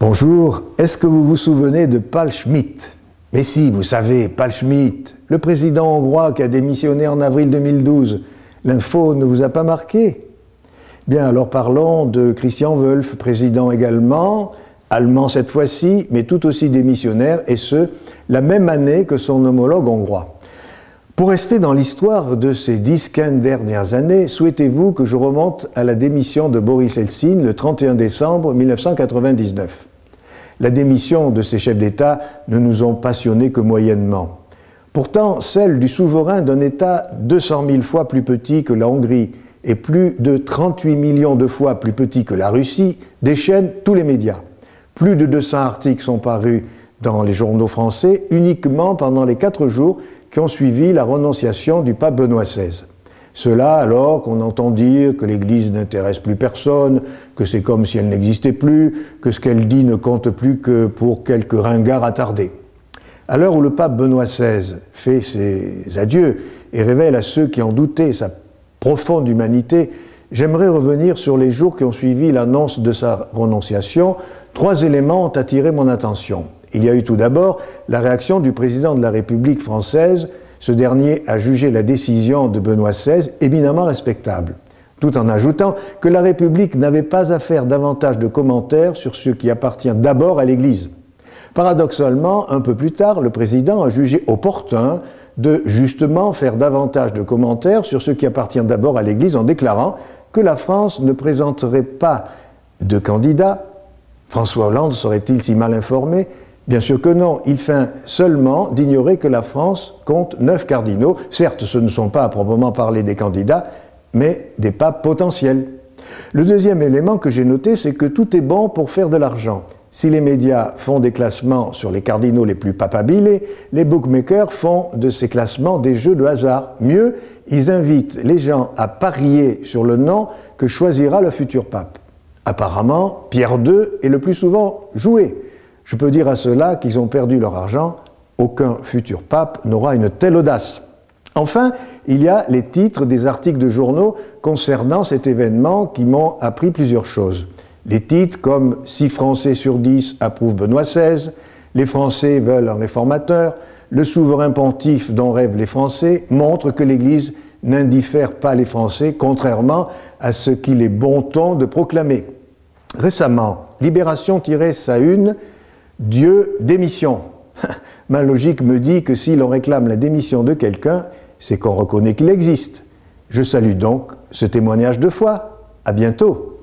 Bonjour, est-ce que vous vous souvenez de Paul Schmitt? Mais si, vous savez, Paul Schmitt, le président hongrois qui a démissionné en avril 2012. L'info ne vous a pas marqué? Bien, alors parlons de Christian Wulff, président également, allemand cette fois-ci, mais tout aussi démissionnaire, et ce, la même année que son homologue hongrois. Pour rester dans l'histoire de ces 10-15 dernières années, souhaitez-vous que je remonte à la démission de Boris Eltsine le 31 décembre 1999. La démission de ces chefs d'État ne nous ont passionnés que moyennement. Pourtant, celle du souverain d'un État 200 000 fois plus petit que la Hongrie et plus de 38 millions de fois plus petit que la Russie déchaîne tous les médias. Plus de 200 articles sont parus dans les journaux français uniquement pendant les 4 jours qui ont suivi la renonciation du pape Benoît XVI. Cela alors qu'on entend dire que l'Église n'intéresse plus personne, que c'est comme si elle n'existait plus, que ce qu'elle dit ne compte plus que pour quelques ringards attardés. À l'heure où le pape Benoît XVI fait ses adieux et révèle à ceux qui en doutaient sa profonde humanité, j'aimerais revenir sur les jours qui ont suivi l'annonce de sa renonciation. 3 éléments ont attiré mon attention. Il y a eu tout d'abord la réaction du président de la République française. Ce dernier a jugé la décision de Benoît XVI éminemment respectable, tout en ajoutant que la République n'avait pas à faire davantage de commentaires sur ce qui appartient d'abord à l'Église. Paradoxalement, un peu plus tard, le président a jugé opportun de justement faire davantage de commentaires sur ce qui appartient d'abord à l'Église en déclarant que la France ne présenterait pas de candidat. François Hollande serait-il si mal informé? Bien sûr que non, il feint seulement d'ignorer que la France compte 9 cardinaux. Certes, ce ne sont pas à proprement parler des candidats, mais des papes potentiels. Le deuxième élément que j'ai noté, c'est que tout est bon pour faire de l'argent. Si les médias font des classements sur les cardinaux les plus papabilés, les bookmakers font de ces classements des jeux de hasard. Mieux, ils invitent les gens à parier sur le nom que choisira le futur pape. Apparemment, Pierre II est le plus souvent joué. Je peux dire à ceux-là qu'ils ont perdu leur argent. Aucun futur pape n'aura une telle audace. Enfin, il y a les titres des articles de journaux concernant cet événement qui m'ont appris plusieurs choses. Les titres comme « 6 Français sur 10 approuvent Benoît XVI »,« Les Français veulent un réformateur »,« Le souverain pontife dont rêvent les Français » montrent que l'Église n'indiffère pas les Français, contrairement à ce qu'il est bon ton de proclamer. Récemment, Libération tirait sa une « Dieu, démission ». Ma logique me dit que si l'on réclame la démission de quelqu'un, c'est qu'on reconnaît qu'il existe. Je salue donc ce témoignage de foi. À bientôt.